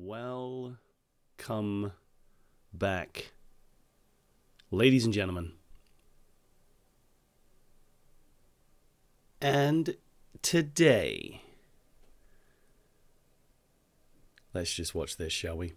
Welcome back, ladies and gentlemen. And today, let's just watch this, shall we?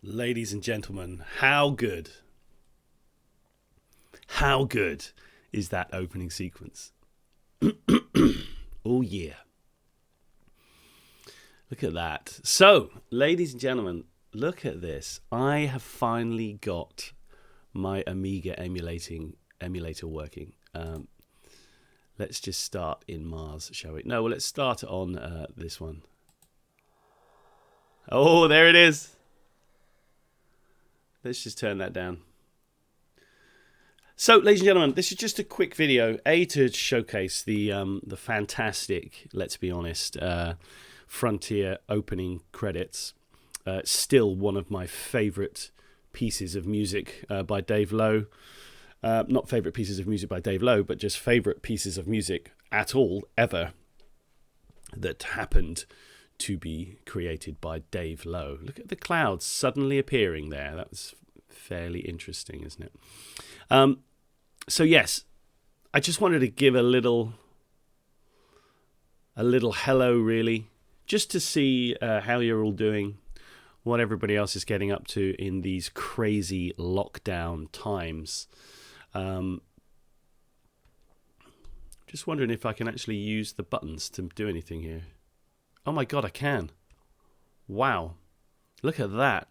Ladies and gentlemen, how good is that opening sequence? Oh yeah. Look at that. So, ladies and gentlemen, look at this. I have finally got my Amiga emulator working. Let's just start in Mars, shall we? No, well, let's start on this one. Oh, there it is. Let's just turn that down. So, ladies and gentlemen, this is just a quick video, to showcase the fantastic, let's be honest, Frontier opening credits. Still one of my favourite pieces of music by Dave Lowe. Not favourite pieces of music by Dave Lowe, but just favourite pieces of music at all, ever, that happened to be created by Dave Lowe. Look at the clouds suddenly appearing there. That's fairly interesting, isn't it? So yes, I just wanted to give a little hello, really, just to see how you're all doing, what everybody else is getting up to in these crazy lockdown times. Just wondering if I can actually use the buttons to do anything here. Oh my god, I can. Wow. Look at that.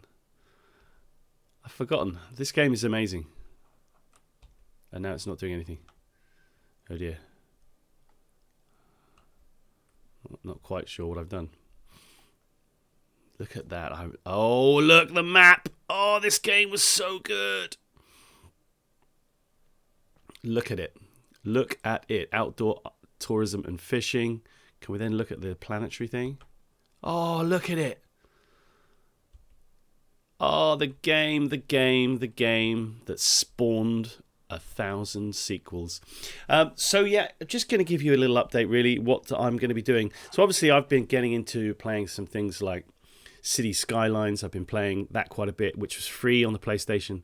I've forgotten. This game is amazing. And now it's not doing anything. Oh dear. Not quite sure what I've done. Look at that. Oh, look, the map. Oh, this game was so good. Look at it. Look at it. Outdoor tourism and fishing. Can we then look at the planetary thing? Oh, look at it. Oh, the game that spawned 1,000 sequels. So yeah, just going to give you a little update, really, what I'm going to be doing. So obviously I've been getting into playing some things like City Skylines. I've been playing that quite a bit, which was free on the PlayStation.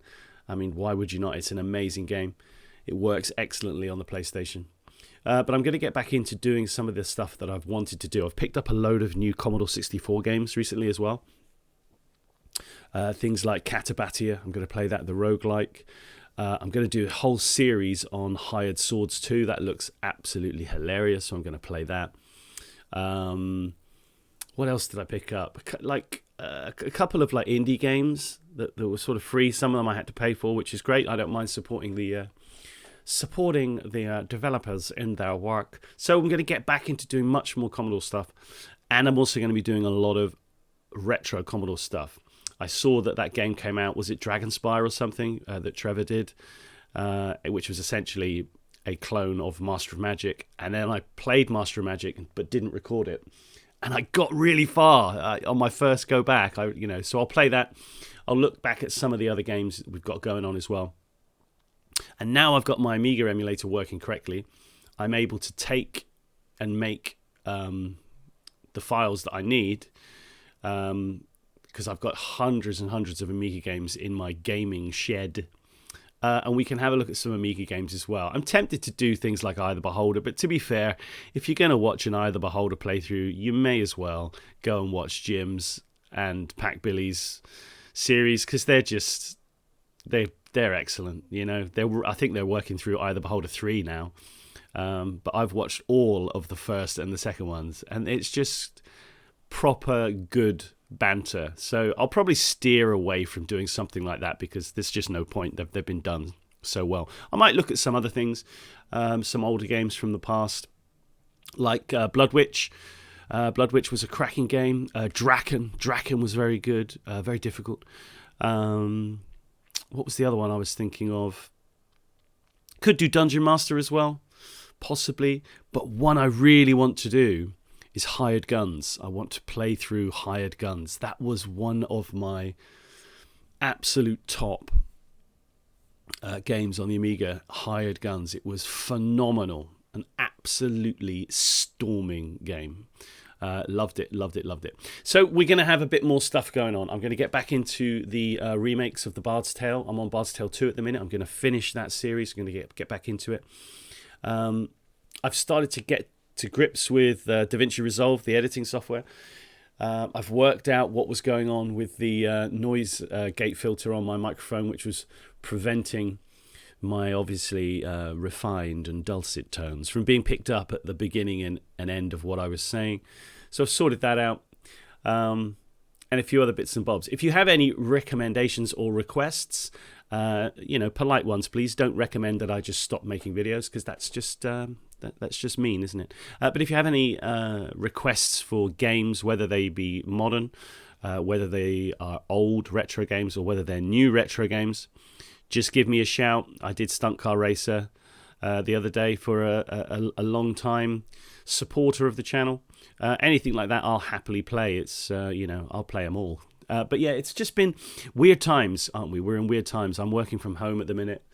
I mean, why would you not? It's an amazing game. It works excellently on the PlayStation. But I'm going to get back into doing some of the stuff that I've wanted to do. I've picked up a load of new Commodore 64 games recently as well. Things like Catabatia, I'm going to play that, the roguelike. I'm going to do a whole series on Hired Swords 2. That looks absolutely hilarious, so I'm going to play that. What else did I pick up? Like a couple of like indie games that were sort of free. Some of them I had to pay for, which is great. I don't mind supporting the developers in their work. So I'm going to get back into doing much more Commodore stuff. And I'm also going to be doing a lot of retro Commodore stuff. I saw that game came out, was it Dragonspire or something, that Trevor did, which was essentially a clone of Master of Magic. And then I played Master of Magic but didn't record it. And I got really far on my first go back. So I'll play that. I'll look back at some of the other games that we've got going on as well. And now I've got my Amiga emulator working correctly. I'm able to take and make the files that I need, because I've got hundreds and hundreds of Amiga games in my gaming shed. And we can have a look at some Amiga games as well. I'm tempted to do things like Eye the Beholder, but to be fair, if you're going to watch an Eye the Beholder playthrough, you may as well go and watch Jim's and Pac Billy's series, because they're excellent. I think they're working through Eye the Beholder 3 now. But I've watched all of the first and the second ones, and it's just proper good banter. So I'll probably steer away from doing something like that because there's just no point. They've been done so well. I might look at some other things, some older games from the past, like Blood Witch. Blood Witch was a cracking game. Draken was very good, very difficult. What was the other one I was thinking of? Could do Dungeon Master as well, possibly. But one I really want to do is Hired Guns. I want to play through Hired Guns. That was one of my absolute top games on the Amiga, Hired Guns. It was phenomenal. An absolutely storming game. Loved it. So we're going to have a bit more stuff going on. I'm going to get back into the remakes of the Bard's Tale. I'm on Bard's Tale 2 at the minute. I'm going to finish that series. I'm going to get back into it. I've started to get to grips with DaVinci Resolve, the editing software. I've worked out what was going on with the noise gate filter on my microphone, which was preventing my obviously refined and dulcet tones from being picked up at the beginning and end of what I was saying. So I've sorted that out, and a few other bits and bobs. If you have any recommendations or requests, polite ones, please. Don't recommend that I just stop making videos, because that's just mean, isn't it? But if you have any requests for games, whether they be modern, whether they are old retro games, or whether they're new retro games, just give me a shout. I did Stunt Car Racer the other day for a long time supporter of the channel. Anything like that, I'll happily play. It's I'll play them all. But yeah, it's just been weird times, aren't we? We're in weird times. I'm working from home at the minute.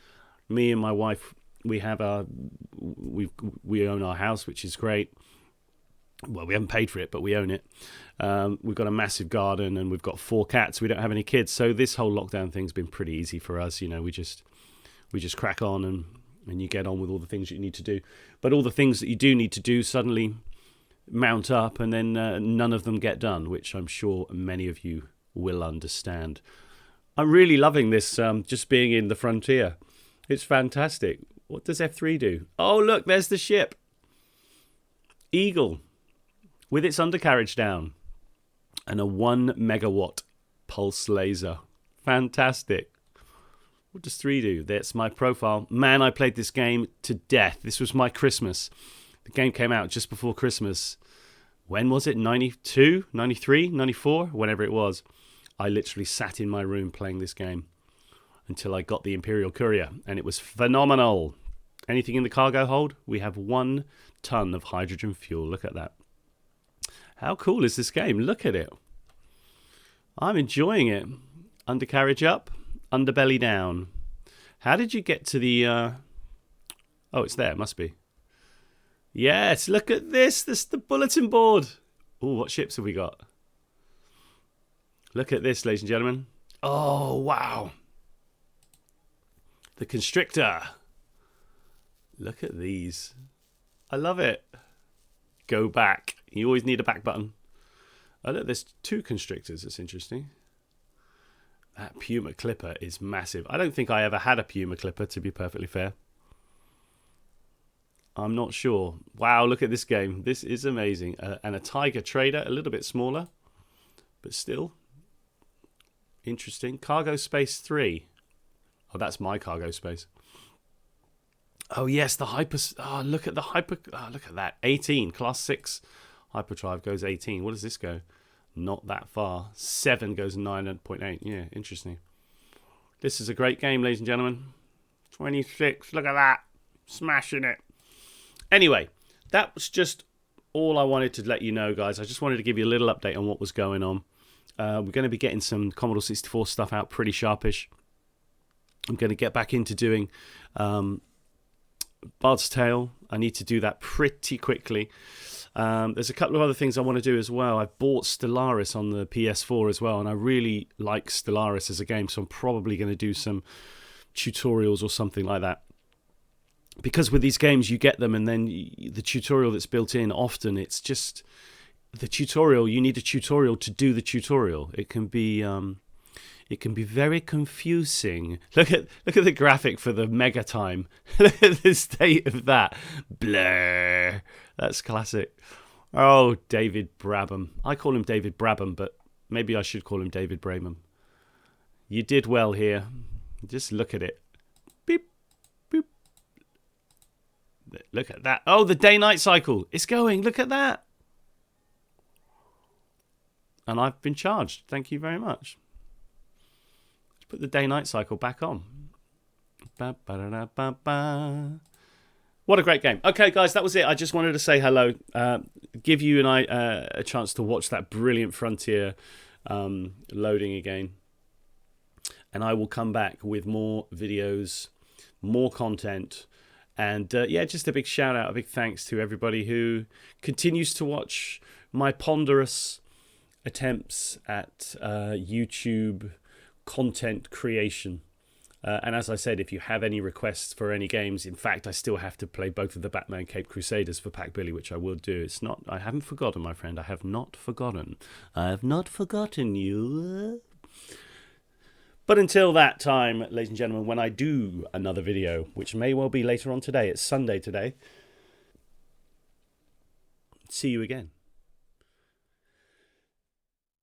Me and my wife, we own our house, which is great. Well, we haven't paid for it, but we own it. We've got a massive garden, and we've got 4 cats. We don't have any kids, so this whole lockdown thing's been pretty easy for us. We just crack on, and you get on with all the things you need to do. But all the things that you do need to do suddenly mount up, and then none of them get done, which I'm sure many of you will understand. I'm really loving this, just being in the frontier. It's fantastic. What does F3 do? Oh, look, there's the ship. Eagle, with its undercarriage down. and a 1 megawatt pulse laser. Fantastic. What does 3 do? That's my profile. Man, I played this game to death. This was my Christmas. The game came out just before Christmas. When was it? 92, 93, 94? Whenever it was. I literally sat in my room playing this game until I got the Imperial Courier, and it was phenomenal. Anything in the cargo hold? We have 1 ton of hydrogen fuel. Look at that. How cool is this game? Look at it. I'm enjoying it. Undercarriage up, underbelly down. How did you get to the... Oh, it's there. It must be. Yes, look at this. This is the bulletin board. Oh, what ships have we got? Look at this, ladies and gentlemen. Oh, wow. The Constrictor. Look at these. I love it. Go back. You always need a back button. Oh, look, there's 2 Constrictors. That's interesting. That Puma Clipper is massive. I don't think I ever had a Puma Clipper, to be perfectly fair. I'm not sure. Wow, look at this game. This is amazing. And a Tiger Trader, a little bit smaller, but still interesting. Cargo Space 3. Oh, that's my cargo space. Oh, yes, the Hyper... Oh, look at the Hyper... Oh, look at that. 18. Class 6 Hyperdrive goes 18. What does this go? Not that far. 7 goes 9.8. Yeah, interesting. This is a great game, ladies and gentlemen. 26. Look at that. Smashing it. Anyway, that was just all I wanted to let you know, guys. I just wanted to give you a little update on what was going on. We're going to be getting some Commodore 64 stuff out pretty sharpish. I'm going to get back into doing Bard's Tale. I need to do that pretty quickly. There's a couple of other things I want to do as well. I've bought Stellaris on the PS4 as well, and I really like Stellaris as a game, so I'm probably going to do some tutorials or something like that. Because with these games, you get them, and then the tutorial that's built in, often it's just the tutorial. You need a tutorial to do the tutorial. It can be very confusing. Look at the graphic for the Mega Time. Look at the state of that. Blur. That's classic. Oh, David Braben. I call him David Braben, but maybe I should call him David Braben. You did well here. Just look at it. Beep, boop. Look at that. Oh, the day-night cycle. It's going. Look at that. And I've been charged. Thank you very much. Let's put the day-night cycle back on. Ba, ba, da, ba, ba. What a great game. Okay, guys, that was it. I just wanted to say hello. Give you and I a chance to watch that brilliant Frontier loading again. And I will come back with more videos, more content. And yeah, just a big shout out, a big thanks to everybody who continues to watch my ponderous attempts at YouTube content creation. And as I said, if you have any requests for any games, in fact, I still have to play both of the Batman Cape Crusaders for Pack Billy, which I will do. It's not, I haven't forgotten, my friend. I have not forgotten. I have not forgotten you. But until that time, ladies and gentlemen, when I do another video, which may well be later on today, it's Sunday today, see you again.